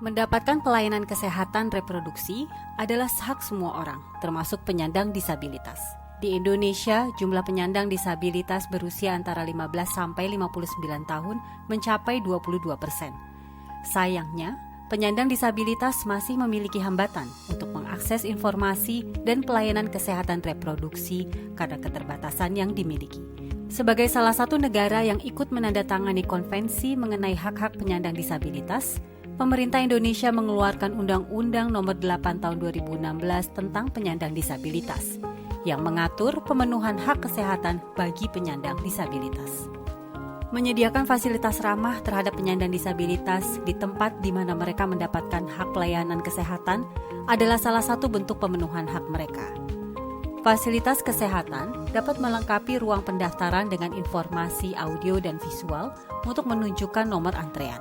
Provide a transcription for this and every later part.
Mendapatkan pelayanan kesehatan reproduksi adalah hak semua orang, termasuk penyandang disabilitas. Di Indonesia, jumlah penyandang disabilitas berusia antara 15 sampai 59 tahun mencapai 22%. Sayangnya, penyandang disabilitas masih memiliki hambatan untuk mengakses informasi dan pelayanan kesehatan reproduksi karena keterbatasan yang dimiliki. Sebagai salah satu negara yang ikut menandatangani konvensi mengenai hak-hak penyandang disabilitas, pemerintah Indonesia mengeluarkan Undang-Undang Nomor 8 Tahun 2016 tentang penyandang disabilitas yang mengatur pemenuhan hak kesehatan bagi penyandang disabilitas. Menyediakan fasilitas ramah terhadap penyandang disabilitas di tempat di mana mereka mendapatkan hak pelayanan kesehatan adalah salah satu bentuk pemenuhan hak mereka. Fasilitas kesehatan dapat melengkapi ruang pendaftaran dengan informasi audio dan visual untuk menunjukkan nomor antrean.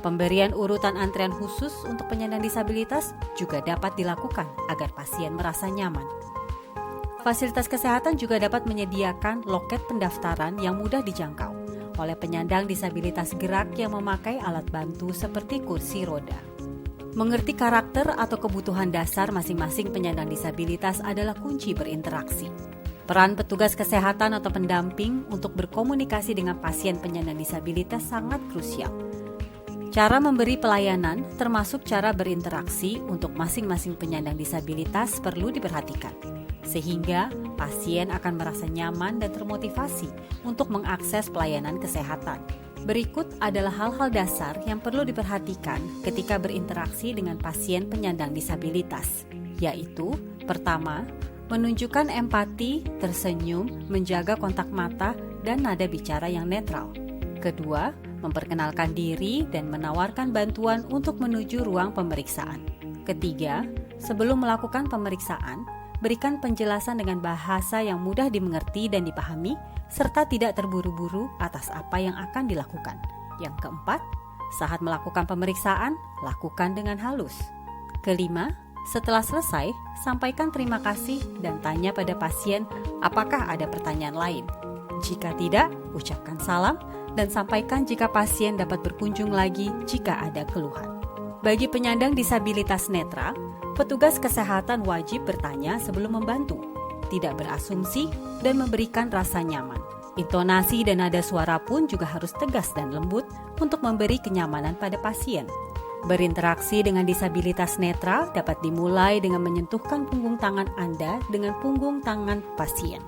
Pemberian urutan antrean khusus untuk penyandang disabilitas juga dapat dilakukan agar pasien merasa nyaman. Fasilitas kesehatan juga dapat menyediakan loket pendaftaran yang mudah dijangkau oleh penyandang disabilitas gerak yang memakai alat bantu seperti kursi roda. Mengerti karakter atau kebutuhan dasar masing-masing penyandang disabilitas adalah kunci berinteraksi. Peran petugas kesehatan atau pendamping untuk berkomunikasi dengan pasien penyandang disabilitas sangat krusial. Cara memberi pelayanan, termasuk cara berinteraksi untuk masing-masing penyandang disabilitas perlu diperhatikan, sehingga pasien akan merasa nyaman dan termotivasi untuk mengakses pelayanan kesehatan. Berikut adalah hal-hal dasar yang perlu diperhatikan ketika berinteraksi dengan pasien penyandang disabilitas, yaitu pertama, menunjukkan empati, tersenyum, menjaga kontak mata, dan nada bicara yang netral. Kedua, memperkenalkan diri dan menawarkan bantuan untuk menuju ruang pemeriksaan. Ketiga, sebelum melakukan pemeriksaan, berikan penjelasan dengan bahasa yang mudah dimengerti dan dipahami, serta tidak terburu-buru atas apa yang akan dilakukan. Yang keempat, saat melakukan pemeriksaan, lakukan dengan halus. Kelima, setelah selesai, sampaikan terima kasih dan tanya pada pasien apakah ada pertanyaan lain. Jika tidak, ucapkan salam dan sampaikan jika pasien dapat berkunjung lagi jika ada keluhan. Bagi penyandang disabilitas netra, petugas kesehatan wajib bertanya sebelum membantu, tidak berasumsi, dan memberikan rasa nyaman. Intonasi dan nada suara pun juga harus tegas dan lembut untuk memberi kenyamanan pada pasien. Berinteraksi dengan disabilitas netra dapat dimulai dengan menyentuhkan punggung tangan Anda dengan punggung tangan pasien.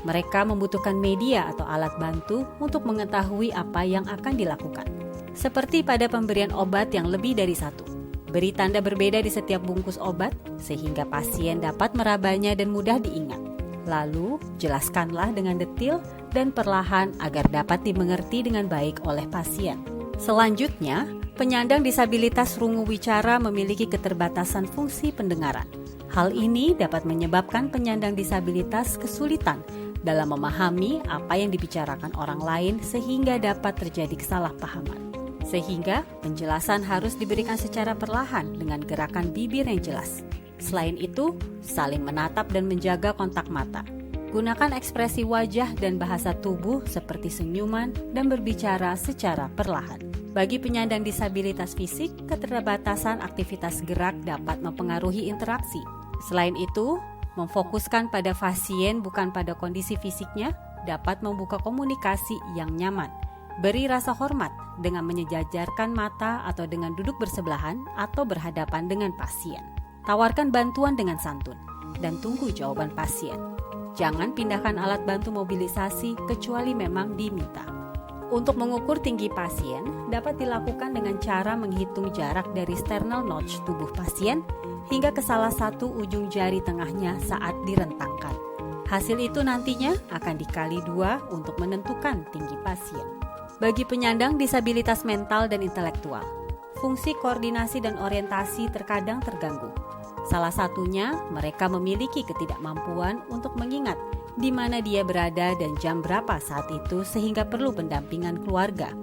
Mereka membutuhkan media atau alat bantu untuk mengetahui apa yang akan dilakukan. Seperti pada pemberian obat yang lebih dari satu. Beri tanda berbeda di setiap bungkus obat sehingga pasien dapat merabanya dan mudah diingat. Lalu, jelaskanlah dengan detil dan perlahan agar dapat dimengerti dengan baik oleh pasien. Selanjutnya, penyandang disabilitas rungu wicara memiliki keterbatasan fungsi pendengaran. Hal ini dapat menyebabkan penyandang disabilitas kesulitan dalam memahami apa yang dibicarakan orang lain sehingga dapat terjadi kesalahpahaman. Sehingga penjelasan harus diberikan secara perlahan dengan gerakan bibir yang jelas. Selain itu, saling menatap dan menjaga kontak mata. Gunakan ekspresi wajah dan bahasa tubuh seperti senyuman dan berbicara secara perlahan. Bagi penyandang disabilitas fisik, keterbatasan aktivitas gerak dapat mempengaruhi interaksi. Selain itu, memfokuskan pada pasien bukan pada kondisi fisiknya dapat membuka komunikasi yang nyaman. Beri rasa hormat dengan menyejajarkan mata atau dengan duduk bersebelahan atau berhadapan dengan pasien. Tawarkan bantuan dengan santun dan tunggu jawaban pasien. Jangan pindahkan alat bantu mobilisasi kecuali memang diminta. Untuk mengukur tinggi pasien dapat dilakukan dengan cara menghitung jarak dari sternal notch tubuh pasien hingga ke salah satu ujung jari tengahnya saat direntangkan. Hasil itu nantinya akan dikali 2 untuk menentukan tinggi pasien. Bagi penyandang disabilitas mental dan intelektual, fungsi koordinasi dan orientasi terkadang terganggu. Salah satunya, mereka memiliki ketidakmampuan untuk mengingat di mana dia berada dan jam berapa saat itu sehingga perlu pendampingan keluarga.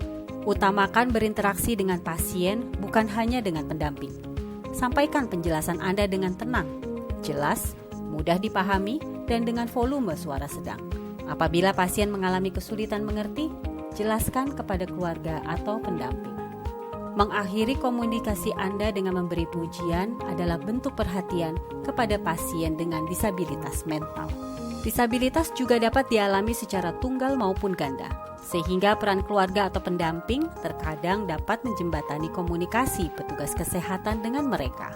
Utamakan berinteraksi dengan pasien bukan hanya dengan pendamping. Sampaikan penjelasan Anda dengan tenang, jelas, mudah dipahami, dan dengan volume suara sedang. Apabila pasien mengalami kesulitan mengerti, jelaskan kepada keluarga atau pendamping. Mengakhiri komunikasi Anda dengan memberi pujian adalah bentuk perhatian kepada pasien dengan disabilitas mental. Disabilitas juga dapat dialami secara tunggal maupun ganda, sehingga peran keluarga atau pendamping terkadang dapat menjembatani komunikasi petugas kesehatan dengan mereka.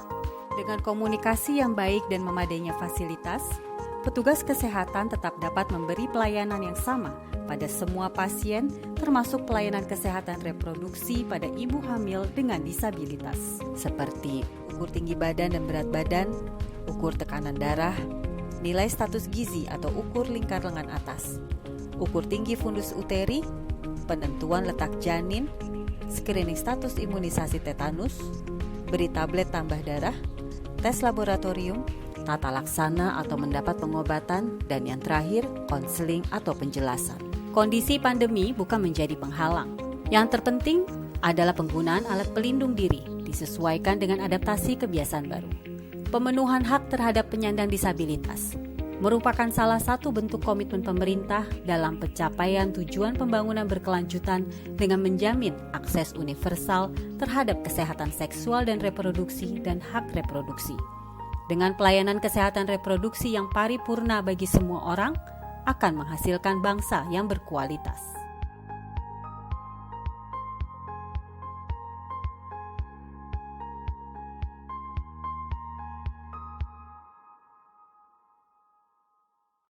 Dengan komunikasi yang baik dan memadainya fasilitas, petugas kesehatan tetap dapat memberi pelayanan yang sama pada semua pasien, termasuk pelayanan kesehatan reproduksi pada ibu hamil dengan disabilitas, seperti ukur tinggi badan dan berat badan, ukur tekanan darah, nilai status gizi atau ukur lingkar lengan atas, ukur tinggi fundus uteri, penentuan letak janin, screening status imunisasi tetanus, beri tablet tambah darah, tes laboratorium, tata laksana atau mendapat pengobatan, dan yang terakhir, konseling atau penjelasan. Kondisi pandemi bukan menjadi penghalang. Yang terpenting adalah penggunaan alat pelindung diri disesuaikan dengan adaptasi kebiasaan baru. Pemenuhan hak terhadap penyandang disabilitas merupakan salah satu bentuk komitmen pemerintah dalam pencapaian tujuan pembangunan berkelanjutan dengan menjamin akses universal terhadap kesehatan seksual dan reproduksi dan hak reproduksi. Dengan pelayanan kesehatan reproduksi yang paripurna bagi semua orang, akan menghasilkan bangsa yang berkualitas.